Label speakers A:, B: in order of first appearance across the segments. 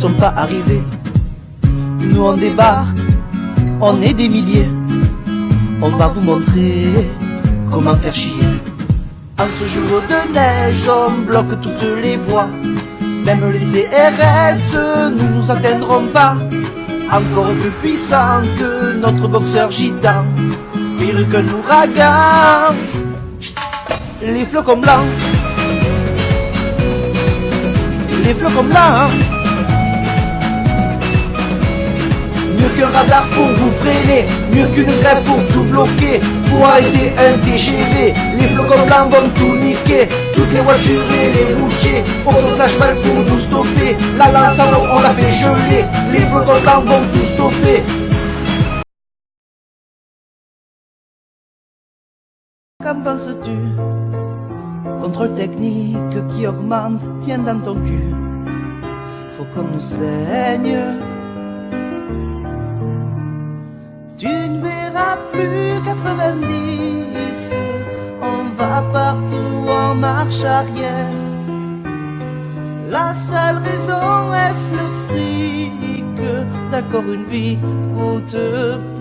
A: sont pas arrivés. Nous on débarque, on est des milliers. On va vous montrer comment faire chier. En ce jour de neige, on bloque toutes les voies. Même les CRS ne nous atteindront pas. Encore plus puissant que notre boxeur gitan, pire qu'un ouragan. Les flocons blancs, les flocons blancs. Mieux qu'un radar pour vous freiner, mieux qu'une grève pour tout bloquer, pour arrêter un TGV. Les flocons blancs vont tout niquer, toutes les voitures et les routiers. Au flashball pour nous stopper, la lance en eau on l'a fait geler. Les flocons blancs vont tout stopper. Qu'en penses-tu? Contrôle technique qui augmente, tiens dans ton cul. Faut qu'on nous saigne. Tu ne verras plus 90. On va partout en marche arrière. La seule raison est le fric. D'accord, une vie coûte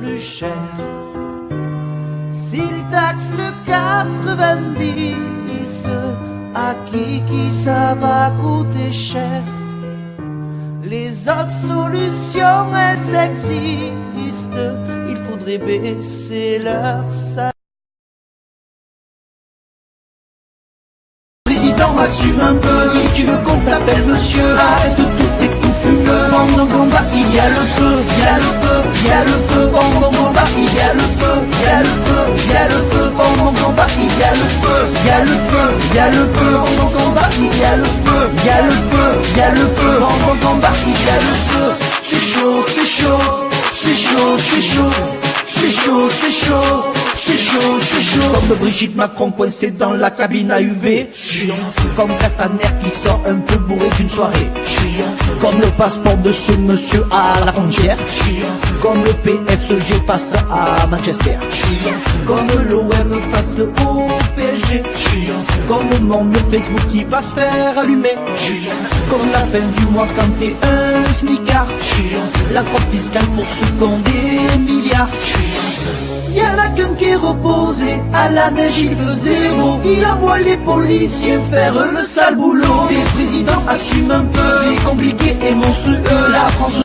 A: plus cher. S'il taxe le 90, à qui ça va coûter cher? Les autres solutions, elles existent. Il faudrait baisser leur salaire. Président, assume un peu. Si tu veux qu'on t'appelle monsieur, arrête tous tes coups fumeux. Pendant le combat, il y a le feu, il y a le feu, il y a le feu. Pendant le combat, il y a le feu, il y a le feu, il y a le feu. Pendant le combat, il y a le feu, il y a le feu, il y a le feu. Pendant le combat, il y a le feu, il y a le feu, il y a le feu. Pendant le combat, il y a le feu. C'est chaud, c'est chaud, c'est chaud, c'est chaud. C'est chaud, c'est chaud, c'est chaud, c'est chaud. Comme Brigitte Macron coincée dans la cabine à UV. J'suis en feu. Comme Castaner qui sort un peu bourré d'une soirée. J'suis en feu. Comme le passeport de ce monsieur à la frontière. J'suis en feu. Comme le PSG passe à Manchester. J'suis en feu. Comme l'OM face au PSG. J'suis en feu. Comme mon mur Facebook qui va se faire allumer. J'suis en feu. Comme la fin du mois quand t'es un smicard. J'suis en feu. La fraude fiscale pour ceux qui ont des milliards. Y'en a qu'un qui est reposé, à la neige il faisait beau. Il envoie les policiers faire le sale boulot. Les présidents assument un peu, c'est compliqué et monstrueux. La France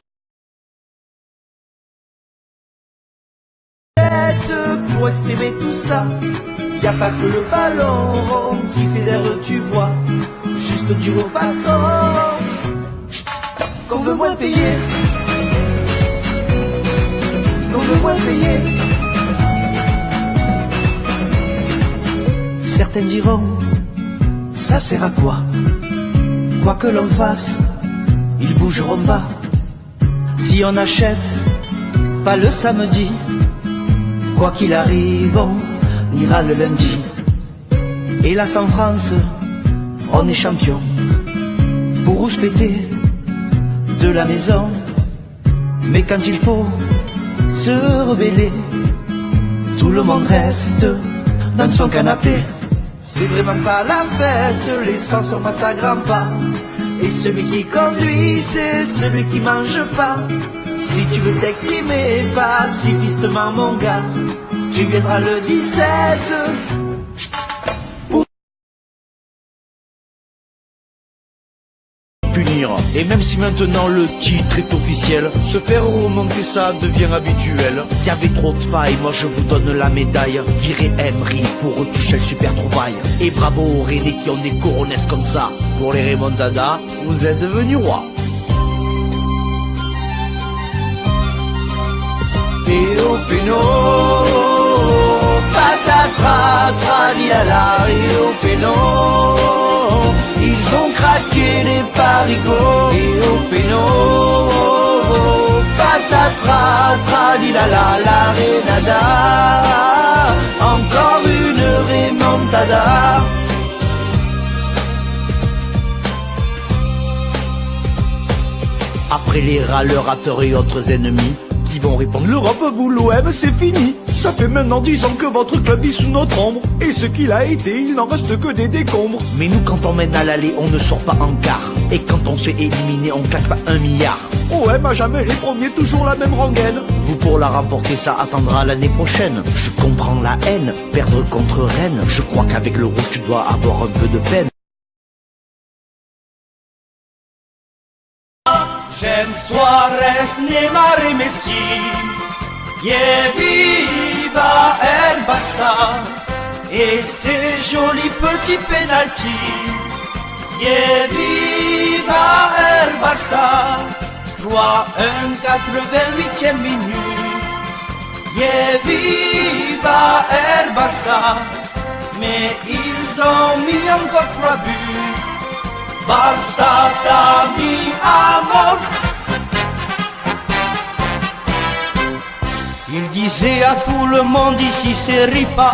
A: pour exprimer tout ça. Y'a pas que le ballon rond qui fédère, tu vois. Juste du au patron qu'on veut moins payer, qu'on veut moins payer. Certains diront, ça sert à quoi? Quoi que l'on fasse, ils bougeront pas. Si on achète pas le samedi, quoi qu'il arrive, on ira le lundi. Hélas en France, on est champion pour rouspéter de la maison. Mais quand il faut se rebeller, tout le monde reste dans son canapé. C'est vraiment pas la fête, les sangs sont pas à grands pas. Et celui qui conduit, c'est celui qui mange pas. Si tu veux t'exprimer pacifistement mon gars, tu viendras le 17 pour punir. Et même si maintenant le titre est officiel, se faire remonter ça devient habituel. Y avait trop de failles, moi je vous donne la médaille. Virez Emery pour retoucher le super trouvaille. Et bravo aux René qui ont des coronesses comme ça. Pour les remontadas, vous êtes devenus rois. Et au péno, patatras, tralilala. Et au péno, ils ont craqué les parigots. Et au péno, patatras, tralilala, la renada. Encore une remontada. Après les râleurs, rateurs et autres ennemis qui vont répondre l'Europe, vous l'OM, c'est fini. Ça fait maintenant 10 ans que votre club vit sous notre ombre. Et ce qu'il a été, il n'en reste que des décombres. Mais nous, quand on mène à l'aller, on ne sort pas en quart. Et quand on se fait éliminer, on claque pas 1 milliard. OM a jamais les premiers, toujours la même rengaine. Vous, pour la remporter, ça attendra l'année prochaine. Je comprends la haine, perdre contre Rennes. Je crois qu'avec le rouge, tu dois avoir un peu de peine.
B: J'aime Suarez, Neymar et Messi. Yeah, viva el Barça. Et ces jolis petits penalties. Yeah, viva el Barça. 3-1, 88e minute. Yeah, viva el Barça. Mais ils ont mis encore 3 buts. Barça t'a mis à mort. Il disait à tout le monde ici c'est Ripa,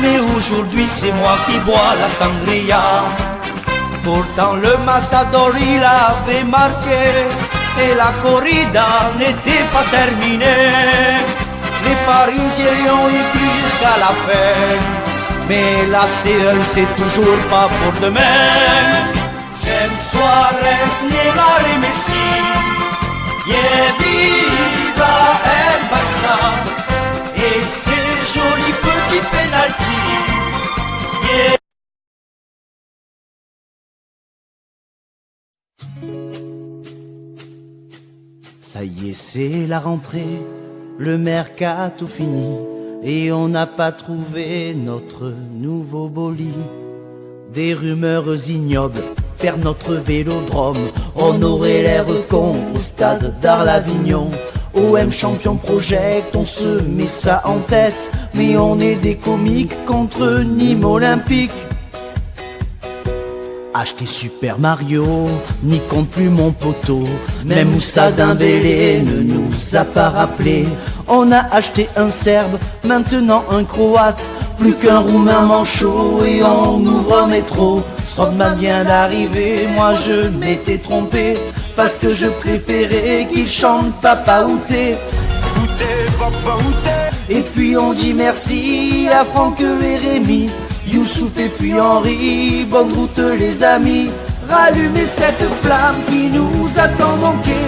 B: mais aujourd'hui c'est moi qui bois la sangria. Pourtant le Matador il avait marqué et la corrida n'était pas terminée. Les Parisiens ont y cru jusqu'à la fin, mais la CL c'est toujours pas pour demain. J'aime Suarez, Neymar et Messi. Yeah, viva el Barça. Et ces jolis petits penalties. Yeah.
A: Ça y est, c'est la rentrée, le mercato fini, et on n'a pas trouvé notre nouveau bolide. Des rumeurs ignobles faire notre vélodrome, on aurait l'air con au stade d'Arles-Avignon. OM champion project, on se met ça en tête, mais on est des comiques contre Nîmes Olympique. Acheter Super Mario, n'y compte plus mon poteau. Même Moussa Dembélé ne nous a pas rappelé. On a acheté un Serbe, maintenant un Croate, plus qu'un Roumain manchot et on ouvre un métro. Strootman vient d'arriver, moi je m'étais trompé, parce que je préférais qu'il chante Papa Outé. Et puis on dit merci à Franck et Rémi, Youssouf et puis Henri, bonne route les amis. Rallumez cette flamme qui nous a tant manqué.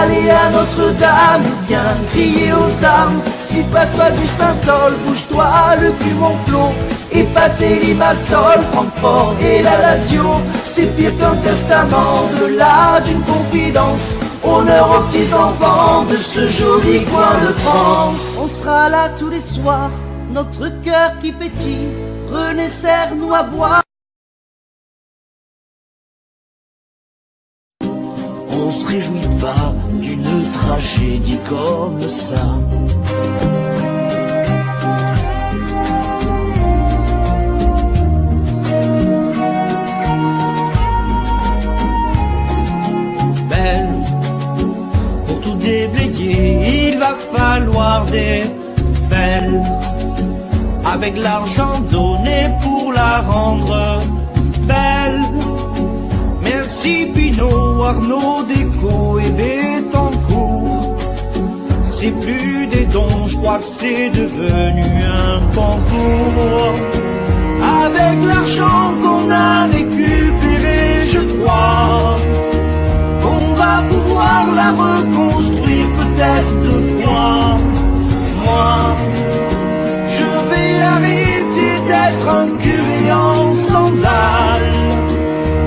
A: Allez à Notre-Dame, viens crier aux armes. Si pas toi du Saint-Ol, bouge-toi le cul mon flot. Épater Limassol, Francfort et la Lazio, c'est pire qu'un testament, de là d'une confidence. Honneur aux petits enfants de ce joli coin de France. On sera là tous les soirs, notre cœur qui pétille. René serre-nous à boire. On se réjouit pas d'une tragédie comme ça. Belle, pour tout déblayer, il va falloir des belles. Avec l'argent donné pour la rendre belle. Merci Pinot, Arnaud, Déco et Bettencourt. C'est plus des dons, je crois que c'est devenu un concours. Avec l'argent qu'on a récupéré, je crois qu'on va pouvoir la reconstruire peut-être 2 fois. Moi, je vais arrêter d'être un curé en sandales.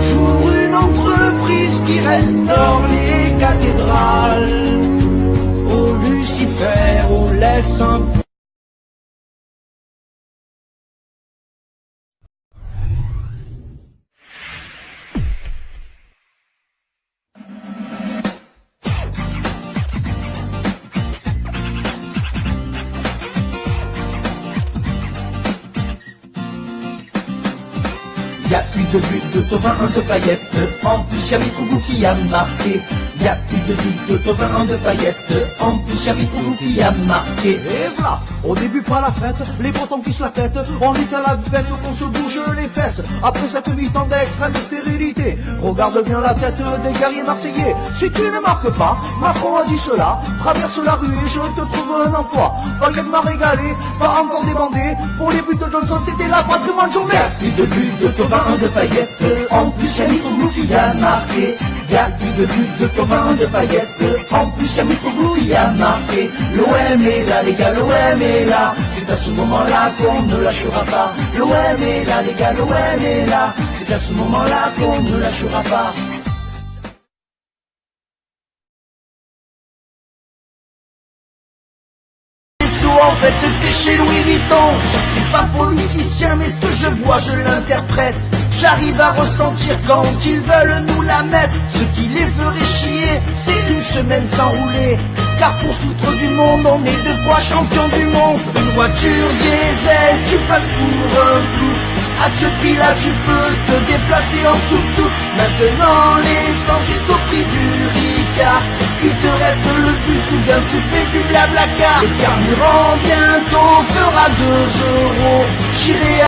A: J'ouvre une entreprise qui restaure les cathédrales. Au Lucifer, on laisse un peu. Y a eu 2 buts de Thauvin, 1 de Payet. En plus y'a Mikougou qui a marqué. Y'a plus de but d'autocollant de paillettes. En plus y'a Mitrouglou qui a marqué.
C: Et voilà, au début pas la fête, les Bretons qui se la tête, on lit à la bête qu'on se bouge les fesses. Après cette mi-temps d'extrême stérilité, regarde bien la tête des guerriers marseillais. Si tu ne marques pas, Macron a dit cela, traverse la rue et je te trouve un emploi. Paillettes m'a régalé, pas encore débandé, pour les buts de Johnson c'était la patrimoine journée.
A: Y'a plus de but d'autocollant de paillettes. En plus y'a Mitrouglou qui a marqué. Y'a plus de but d'autocollant de paillettes. En plus y'a Mitrouglou qui a marqué. L'OM est là les gars, l'OM est là. C'est à ce moment-là qu'on ne lâchera pas. L'OM est là les gars, l'OM est là. C'est à ce moment-là qu'on ne lâchera pas. En fait t'es chez Louis Vuitton. Je suis pas politicien mais ce que je vois je l'interprète. J'arrive à ressentir quand ils veulent nous la mettre. Ce qui les ferait chier c'est une semaine sans rouler. Car pour foutre du monde on est deux fois champion du monde. Une voiture diesel tu passes pour un coup. À ce prix-là tu peux te déplacer en tuk-tuk. Maintenant l'essence est au prix du Ricard. Il te reste le plus soudain, tu fais du blablacar. Le carburant bientôt fera 2 €. J'irai